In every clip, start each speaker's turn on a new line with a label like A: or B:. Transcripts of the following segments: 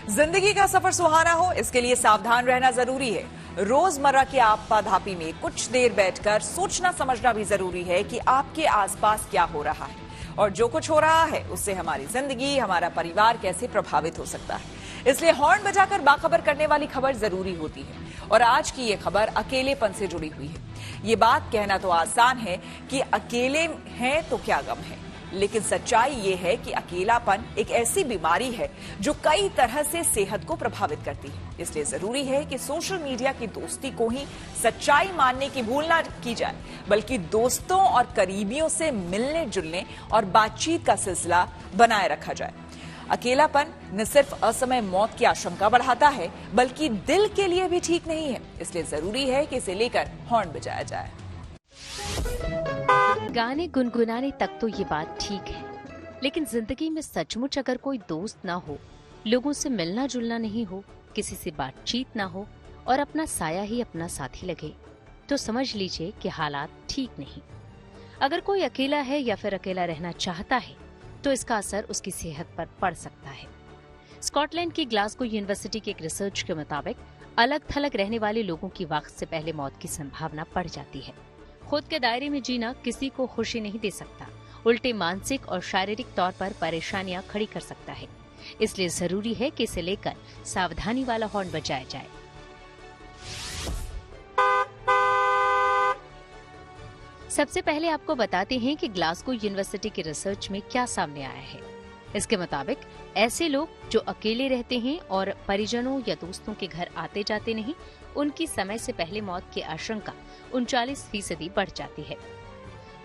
A: जिंदगी का सफर सुहाना हो, इसके लिए सावधान रहना जरूरी है। रोजमर्रा की आपाधापी में कुछ देर बैठकर सोचना समझना भी जरूरी है कि आपके आसपास क्या हो रहा है और जो कुछ हो रहा है उससे हमारी जिंदगी, हमारा परिवार कैसे प्रभावित हो सकता है। इसलिए हॉर्न बजाकर बाखबर करने वाली खबर जरूरी होती है। और आज की ये खबर अकेलेपन से जुड़ी हुई है। ये बात कहना तो आसान है कि अकेले हैं तो क्या गम है, लेकिन सच्चाई ये है कि अकेलापन एक ऐसी बीमारी है जो कई तरह से सेहत को प्रभावित करती है। इसलिए जरूरी है कि सोशल मीडिया की दोस्ती को ही सच्चाई मानने की भूल ना की जाए, बल्कि दोस्तों और करीबियों से मिलने जुलने और बातचीत का सिलसिला बनाए रखा जाए। अकेलापन न सिर्फ असमय मौत की आशंका बढ़ाता है, बल्कि दिल के लिए भी ठीक नहीं है। इसलिए जरूरी है कि इसे लेकर हॉर्न बजाया जाए।
B: गाने गुनगुनाने तक तो ये बात ठीक है, लेकिन जिंदगी में सचमुच अगर कोई दोस्त ना हो, लोगों से मिलना जुलना नहीं हो, किसी से बातचीत ना हो और अपना साया ही अपना साथी लगे, तो समझ लीजिए कि हालात ठीक नहीं। अगर कोई अकेला है या फिर अकेला रहना चाहता है तो इसका असर उसकी सेहत पर पड़ सकता है। स्कॉटलैंड की ग्लासगो यूनिवर्सिटी के एक रिसर्च के मुताबिक अलग थलग रहने वाले लोगों की वक्त से पहले मौत की संभावना बढ़ जाती है। खुद के दायरे में जीना किसी को खुशी नहीं दे सकता, उल्टे मानसिक और शारीरिक तौर पर परेशानियां खड़ी कर सकता है। इसलिए जरूरी है कि इसे लेकर सावधानी वाला हॉर्न बजाया जाए। सबसे पहले आपको बताते हैं कि ग्लासगो यूनिवर्सिटी की रिसर्च में क्या सामने आया है। इसके मुताबिक ऐसे लोग जो अकेले रहते हैं और परिजनों या दोस्तों के घर आते जाते नहीं, उनकी समय से पहले मौत की आशंका 39% बढ़ जाती है।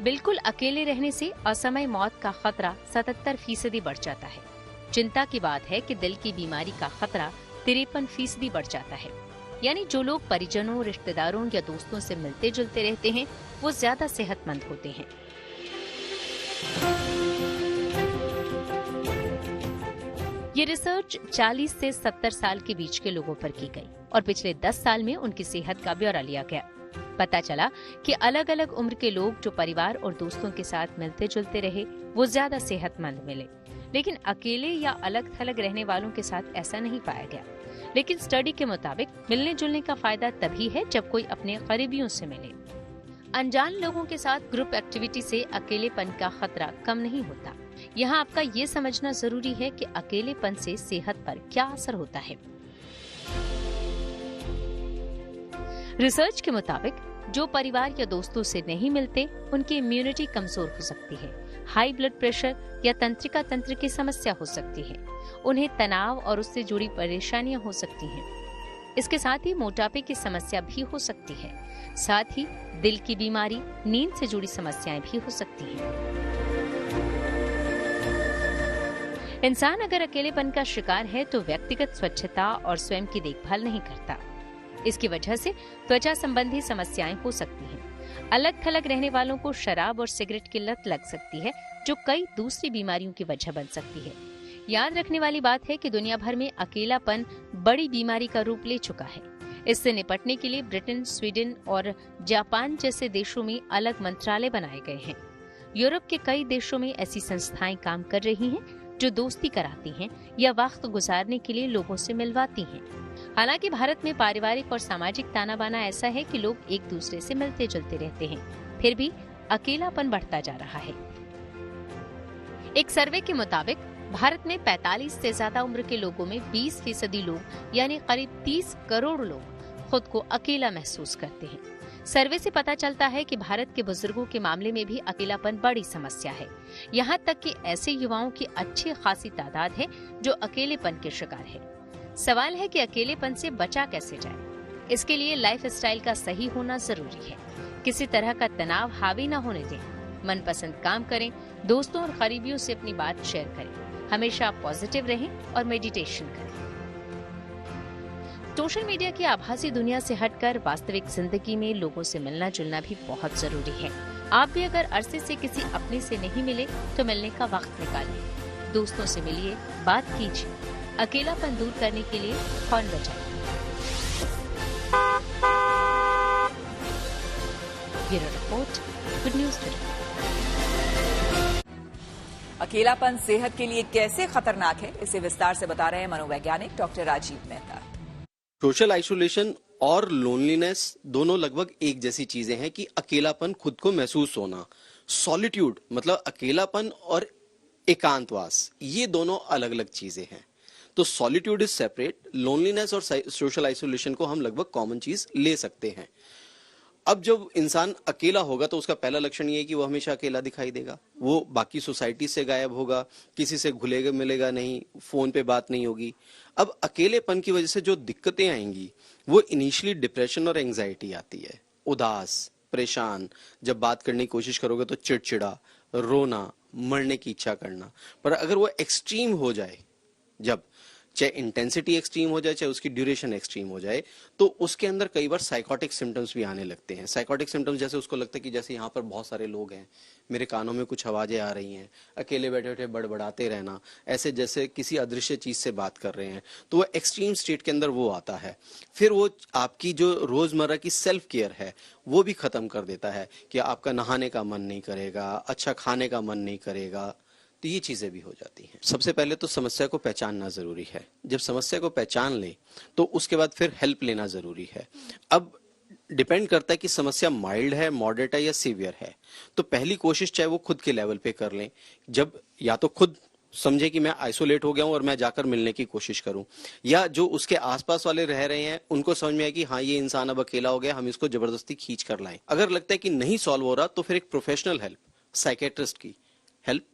B: बिल्कुल अकेले रहने से असमय मौत का खतरा 77% बढ़ जाता है। चिंता की बात है कि दिल की बीमारी का खतरा 53% बढ़ जाता है। यानी जो लोग परिजनों, रिश्तेदारों या दोस्तों से मिलते जुलते रहते हैं वो ज्यादा सेहतमंद होते हैं। ये रिसर्च 40 से 70 साल के बीच के लोगों पर की गई और पिछले 10 साल में उनकी सेहत का ब्यौरा लिया गया। पता चला कि अलग अलग उम्र के लोग जो परिवार और दोस्तों के साथ मिलते जुलते रहे वो ज्यादा सेहतमंद मिले, लेकिन अकेले या अलग थलग रहने वालों के साथ ऐसा नहीं पाया गया। लेकिन स्टडी के मुताबिक मिलने जुलने का फायदा तभी है जब कोई अपने करीबियों से मिले। अनजान लोगों के साथ ग्रुप एक्टिविटी से अकेलेपन का खतरा कम नहीं होता। यहाँ आपका ये समझना जरूरी है कि अकेलेपन से सेहत पर क्या असर होता है। रिसर्च के मुताबिक जो परिवार या दोस्तों से नहीं मिलते उनकी इम्यूनिटी कमजोर हो सकती है, हाई ब्लड प्रेशर या तंत्रिका तंत्र की समस्या हो सकती है, उन्हें तनाव और उससे जुड़ी परेशानियां हो सकती हैं। इसके साथ ही मोटापे की समस्या भी हो सकती है। साथ ही दिल की बीमारी, नींद से जुड़ी समस्याएं भी हो सकती हैं। इंसान अगर अकेलेपन का शिकार है तो व्यक्तिगत स्वच्छता और स्वयं की देखभाल नहीं करता। इसकी वजह से त्वचा संबंधी समस्याएं हो सकती हैं। अलग थलग रहने वालों को शराब और सिगरेट की लत लग सकती है, जो कई दूसरी बीमारियों की वजह बन सकती है। याद रखने वाली बात है कि दुनिया भर में अकेलापन बड़ी बीमारी का रूप ले चुका है। इससे निपटने के लिए ब्रिटेन, स्वीडन और जापान जैसे देशों में अलग मंत्रालय बनाए गए हैं। यूरोप के कई देशों में ऐसी संस्थाएं काम कर रही हैं जो दोस्ती कराती हैं या वक्त गुजारने के लिए लोगों से मिलवाती हैं। हालांकि भारत में पारिवारिक और सामाजिक ताना बाना ऐसा है कि लोग एक दूसरे से मिलते जुलते रहते हैं, फिर भी अकेलापन बढ़ता जा रहा है। एक सर्वे के मुताबिक भारत में 45 से ज्यादा उम्र के लोगों में 20% लोग यानी करीब 30 करोड़ लोग खुद को अकेला महसूस करते हैं। सर्वे से पता चलता है कि भारत के बुजुर्गों के मामले में भी अकेलापन बड़ी समस्या है। यहाँ तक कि ऐसे युवाओं की अच्छी खासी तादाद है जो अकेलेपन के शिकार है। सवाल है कि अकेलेपन से बचा कैसे जाए। इसके लिए लाइफ स्टाइल का सही होना जरूरी है। किसी तरह का तनाव हावी न होने दें, मनपसंद काम करें, दोस्तों और करीबियों से अपनी बात शेयर करें, हमेशा पॉजिटिव रहें और मेडिटेशन करें। सोशल मीडिया की आभासी दुनिया से हटकर वास्तविक जिंदगी में लोगों से मिलना जुलना भी बहुत जरूरी है। आप भी अगर अरसे से किसी अपने से नहीं मिले तो मिलने का वक्त निकालिए, दोस्तों से मिलिए, बात कीजिए। अकेलापन दूर करने के लिए हॉर्न बजाइए। Bureau report, good news today.
A: अकेलापन सेहत के लिए कैसे खतरनाक है, इसे विस्तार से बता रहे हैं मनोवैज्ञानिक doctor Rajiv Mehta.
C: Social isolation और लोनलीनेस दोनों लगभग एक जैसी चीजें हैं कि अकेलापन, खुद को महसूस होना। सॉलिट्यूड मतलब अकेलापन और एकांतवास, ये दोनों अलग अलग चीजें हैं। तो सॉलिट्यूड इज सेपरेट, लोनलीनेस और सोशल आइसोलेशन को हम लगभग कॉमन चीज ले सकते हैं। अब जब इंसान अकेला होगा तो उसका पहला लक्षण ये है कि वो हमेशा अकेला दिखाई देगा, वो बाकी सोसाइटी से गायब होगा, किसी से घुलेगा मिलेगा नहीं, फोन पे बात नहीं होगी। अब अकेलेपन की वजह से जो दिक्कतें आएंगी वो इनिशियली डिप्रेशन और एंजाइटी आती है, उदास, परेशान, जब बात करने की कोशिश करोगे तो चिड़चिड़ा, रोना, मरने की इच्छा करना। पर अगर वो एक्सट्रीम हो जाए, जब चाहे इंटेंसिटी एक्सट्रीम हो जाए, चाहे उसकी ड्यूरेशन एक्सट्रीम हो जाए, तो उसके अंदर कई बार साइकोटिक सिम्टम्स भी आने लगते हैं। साइकोटिक सिम्टम्स जैसे उसको लगता है कि जैसे यहाँ पर बहुत सारे लोग हैं, मेरे कानों में कुछ आवाजें आ रही हैं, अकेले बैठे बैठे बड़बड़ाते रहना, ऐसे जैसे किसी अदृश्य चीज से बात कर रहे हैं। तो वो एक्सट्रीम स्टेट के अंदर वो आता है। फिर वो आपकी जो रोजमर्रा की सेल्फ केयर है वो भी खत्म कर देता है कि आपका नहाने का मन नहीं करेगा, अच्छा खाने का मन नहीं करेगा। तो ये चीजें भी हो जाती हैं। सबसे पहले तो समस्या को पहचानना जरूरी है। जब समस्या को पहचान ले तो उसके बाद फिर हेल्प लेना जरूरी है। अब डिपेंड करता है कि समस्या माइल्ड है, मॉडरेट है या सीवियर है। तो पहली कोशिश चाहे वो खुद के लेवल पे कर लें, जब या तो खुद समझे कि मैं आइसोलेट हो गया हूं और मैं जाकर मिलने की कोशिश करूं, या जो उसके आसपास वाले रह रहे हैं उनको समझ में आए कि हाँ ये इंसान अब अकेला हो गया, हम इसको जबरदस्ती खींच कर लाएं। अगर लगता है कि नहीं सॉल्व हो रहा तो फिर एक प्रोफेशनल हेल्प, साइकेट्रिस्ट की हेल्प